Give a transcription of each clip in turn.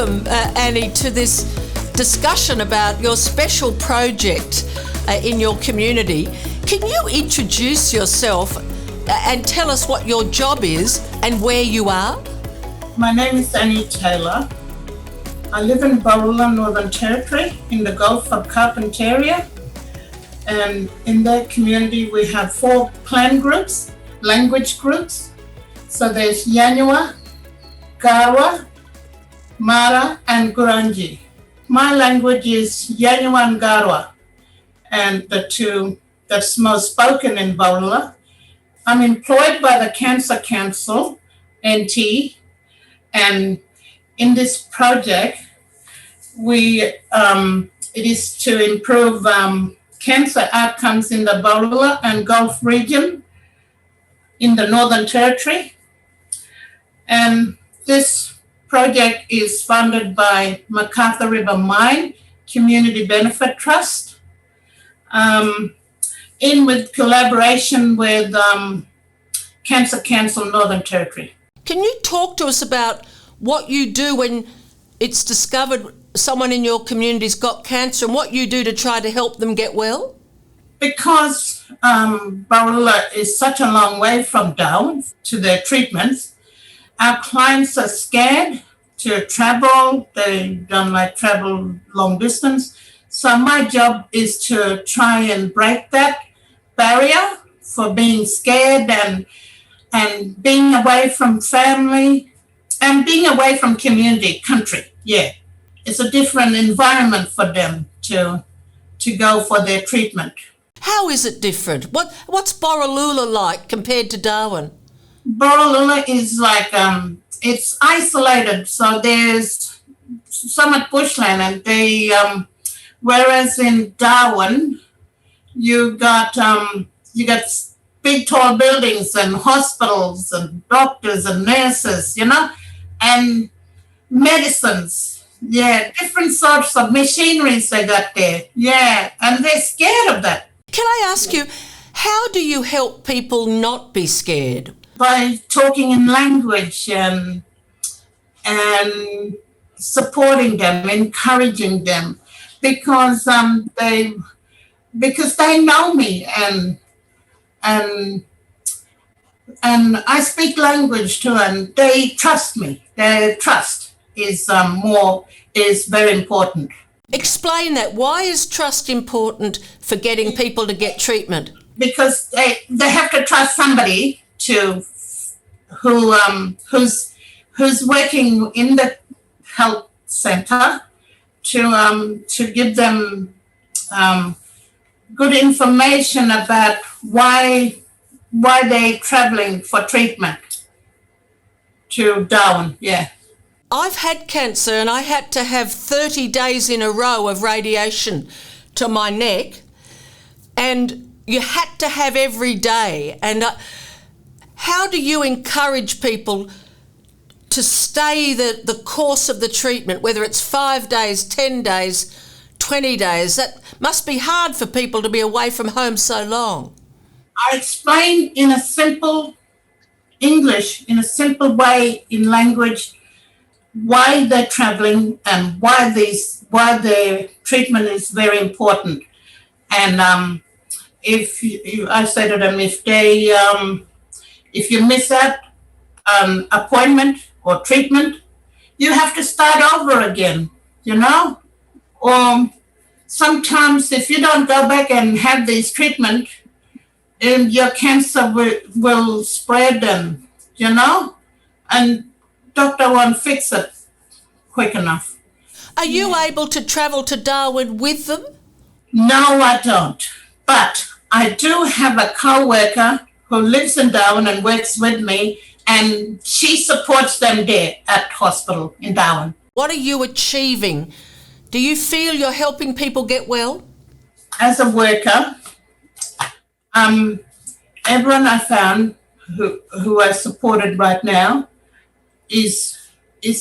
welcome, Annie, to this discussion about your special project in your community. Can you introduce yourself and tell us what your job is and where you are? My name is Annie Taylor. I live in Borroloola, Northern Territory, in the Gulf of Carpentaria. And in that community, we have 4 clan groups, language groups. So there's Yanyuwa, Garwa, Mara, and Gurangi. My language is Yanyuwa and Garwa, and the 2 that's most spoken in Borroloola. I'm employed by the Cancer Council, NT, and in this project, it is to improve cancer outcomes in the Borroloola and Gulf region in the Northern Territory. And this project is funded by McArthur River Mine Community Benefit Trust, with collaboration with Cancer Council Northern Territory. Can you talk to us about what you do when it's discovered someone in your community's got cancer and what you do to try to help them get well? Because Borroloola is such a long way from Darwin to their treatments, our clients are scared to travel. They don't like travel long distance. So my job is to try and break that barrier for being scared and being away from family and being away from community, country. Yeah, it's a different environment for them to go for their treatment. How is it different? What's Borroloola like compared to Darwin? Borroloola is like, it's isolated, so there's so much bushland, and they, whereas in Darwin, you got big tall buildings and hospitals and doctors and nurses, and medicines. Yeah, different sorts of machineries they got there. Yeah, and they're scared of that. Can I ask you, how do you help people not be scared? By talking in language and supporting them, encouraging them, because they know me and I speak language too, and they trust me. Their trust is very important. Explain that. Why is trust important for getting people to get treatment? Because they have to trust somebody who's working in the health center to give them good information about why they're traveling for treatment to Darwin. Yeah. I've had cancer and I had to have 30 days in a row of radiation to my neck, and you had to have every day. And how do you encourage people to stay the course of the treatment, whether it's 5 days, 10 days, 20 days? That must be hard for people to be away from home so long. I explain in a simple English, in a simple way, in language, why they're traveling and why their treatment is very important. And I say to them, if you miss out an appointment or treatment, you have to start over again, Or sometimes if you don't go back and have these treatment, your cancer will spread and doctor won't fix it quick enough. Are you able to travel to Darwin with them? No, I don't. But I do have a co-worker who lives in Darwin and works with me, and she supports them there at hospital in Darwin. What are you achieving? Do you feel you're helping people get well? As a worker, everyone I found who I supported right now is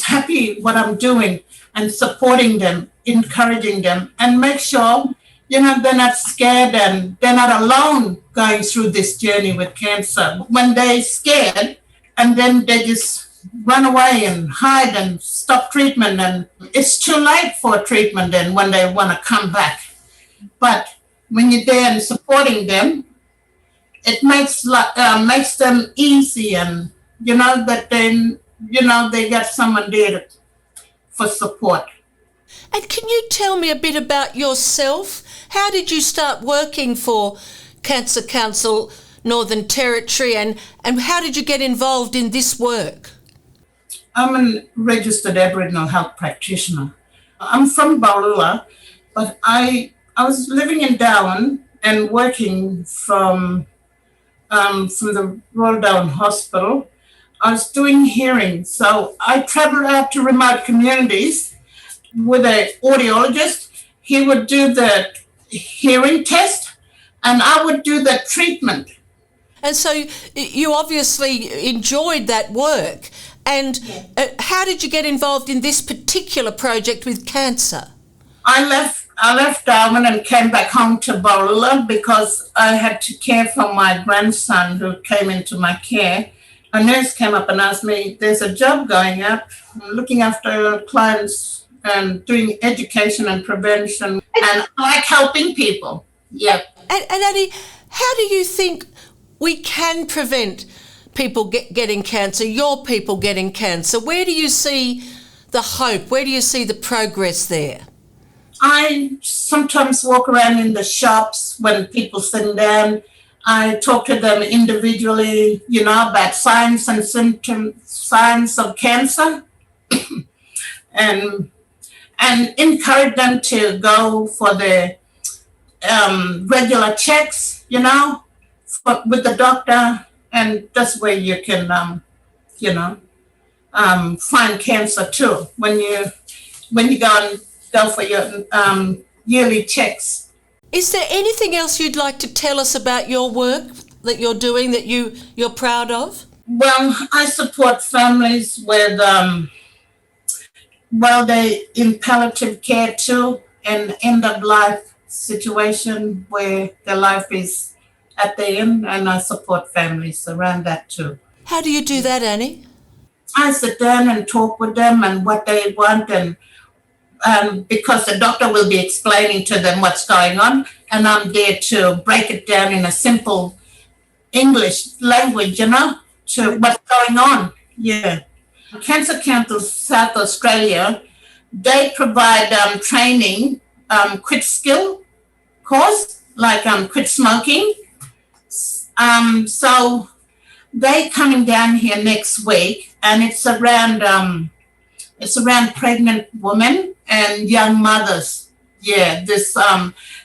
happy what I'm doing and supporting them, encouraging them, and make sure, they're not scared and they're not alone going through this journey with cancer. When they're scared and then they just run away and hide and stop treatment, and it's too late for treatment then when they want to come back. But when you're there and supporting them, it makes them easy, and that then they got someone there for support. And can you tell me a bit about yourself? How did you start working for Cancer Council Northern Territory, and how did you get involved in this work? I'm a registered Aboriginal health practitioner. I'm from Borroloola, but I was living in Darwin and working from the Royal Darwin Hospital. I was doing hearing, so I travelled out to remote communities with an audiologist. He would do the hearing test, and I would do the treatment. And so you obviously enjoyed that work. And how did you get involved in this particular project with cancer? I left Darwin and came back home to Borroloola because I had to care for my grandson who came into my care. A nurse came up and asked me, there's a job going out, looking after clients and doing education and prevention, and I like helping people. Yeah. And Annie, how do you think we can prevent people getting cancer, your people getting cancer? Where do you see the hope? Where do you see the progress there? I sometimes walk around in the shops when people sit down. I talk to them individually, about signs and symptoms, signs of cancer, and encourage them to go for the regular checks, with the doctor, and that's where you can, find cancer too when you go for your yearly checks. Is there anything else you'd like to tell us about your work that you're doing that you're proud of? Well, I support families with, they in palliative care too, and end of life situation where their life is at the end, and I support families around that too. How do you do that, Annie? I sit down and talk with them and what they want, and because the doctor will be explaining to them what's going on, and I'm there to break it down in a simple English language, to what's going on. Yeah. Cancer Council South Australia, they provide training, quit skill course, like quit smoking. So they coming down here next week, and it's around pregnant women and young mothers. Yeah, this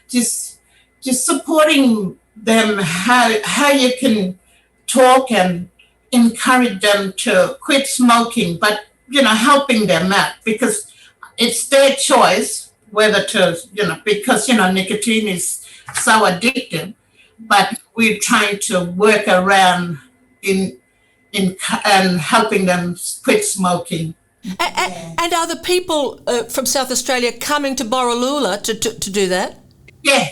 just supporting them how you can talk and encourage them to quit smoking, but helping them out, because it's their choice whether to, because nicotine is so addictive, but we're trying to work around in helping them quit smoking. And are the people from South Australia coming to Borroloola to do that? Yeah,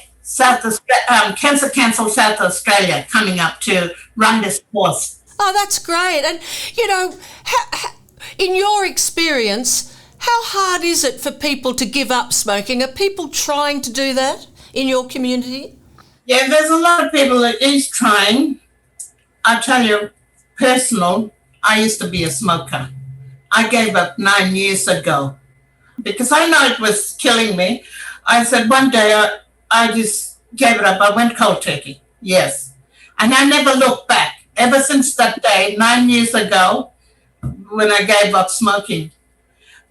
Cancer Council South Australia coming up to run this course. Oh, that's great. And, in your experience, how hard is it for people to give up smoking? Are people trying to do that in your community? Yeah, there's a lot of people that is trying. I tell you, I used to be a smoker. I gave up 9 years ago because I know it was killing me. I said one day I just gave it up. I went cold turkey, yes. And I never looked back ever since that day, 9 years ago, when I gave up smoking.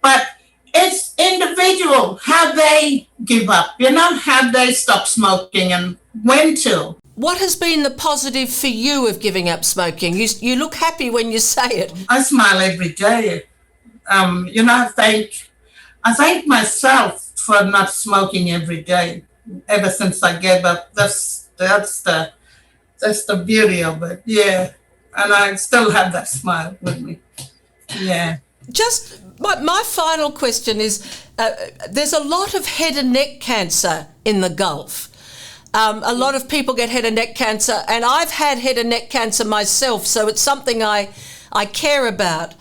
But it's individual how they give up, how they stop smoking and when to. What has been the positive for you of giving up smoking? You look happy when you say it. I smile every day. I thank myself for not smoking every day ever since I gave up. That's the beauty of it. Yeah, and I still have that smile with me. Yeah. Just my final question is: there's a lot of head and neck cancer in the Gulf. A lot of people get head and neck cancer, and I've had head and neck cancer myself, so it's something I I care about.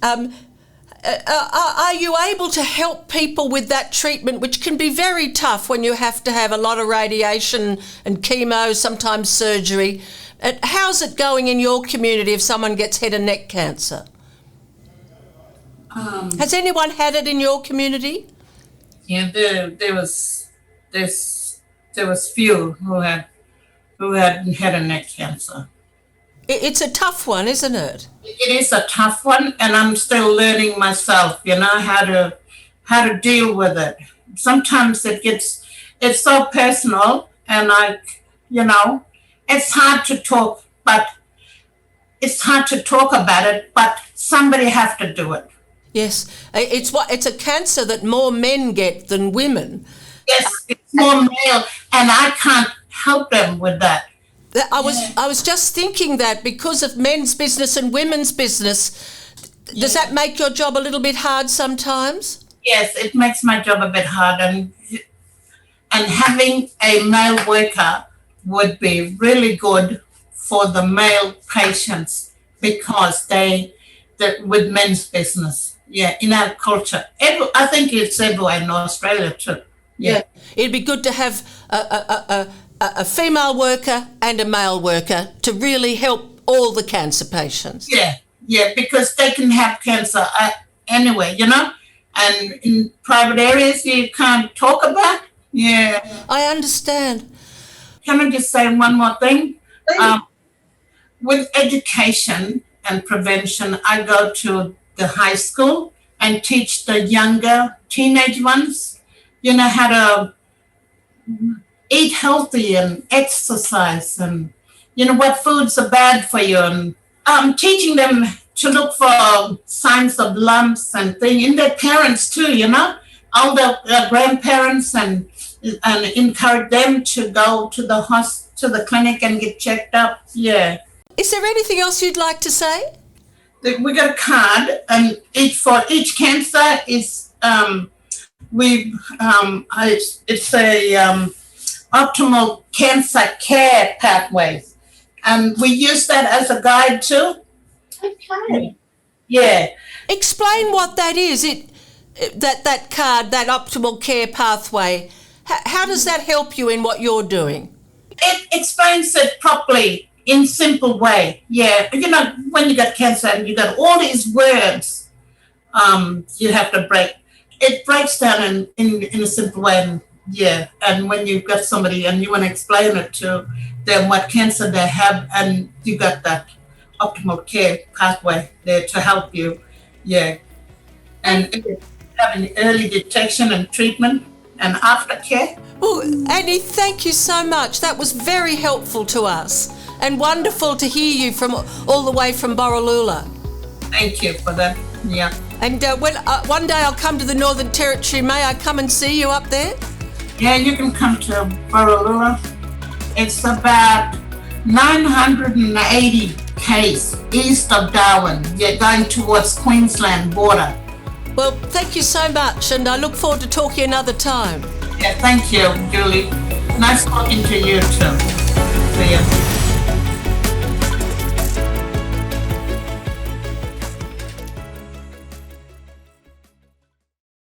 Are you able to help people with that treatment, which can be very tough when you have to have a lot of radiation and chemo, sometimes surgery? How's it going in your community if someone gets head and neck cancer? Has anyone had it in your community? Yeah, there was few who had head and neck cancer. It's a tough one, isn't it? It is a tough one, and I'm still learning myself, how to deal with it. Sometimes it's so personal, and it's hard to talk, but it's hard to talk about it, but somebody have to do it. Yes, it's a cancer that more men get than women. Yes, it's more male, and I can't help them with that. I was just thinking that because of men's business and women's business, does that make your job a little bit hard sometimes? Yes, it makes my job a bit hard, and having a male worker would be really good for the male patients because with men's business, in our culture. I think it's everywhere in Australia too. Yeah. It'd be good to have a female worker and a male worker to really help all the cancer patients. Yeah, because they can have cancer anyway, and in private areas you can't talk about. Yeah. I understand. Can I just say one more thing? With education and prevention, I go to the high school and teach the younger teenage ones, how to eat healthy and exercise and, what foods are bad for you. And I'm teaching them to look for signs of lumps and things in their parents too, all the grandparents and encourage them to go to the clinic and get checked up. Yeah. Is there anything else you'd like to say? We got a card, and for each cancer is it's a optimal cancer care pathways, and we use that as a guide too. Okay. Yeah. Explain what that is. That card, that optimal care pathway. How does that help you in what you're doing? It explains it properly in simple way. Yeah. When you got cancer and you got all these words, you have to break. It breaks down in a simple way. And, and when you've got somebody and you want to explain it to them what cancer they have, and you got that optimal care pathway there to help you. Yeah. And having early detection and treatment and aftercare. Well, Annie, thank you so much. That was very helpful to us and wonderful to hear you from all the way from Borroloola. Thank you for that. Yeah. And one day I'll come to the Northern Territory. May I come and see you up there? Yeah, you can come to Borroloola. It's about 980 k's east of Darwin. You're going towards Queensland border. Well, thank you so much, and I look forward to talking another time. Yeah, thank you, Julie. Nice talking to you too. See ya.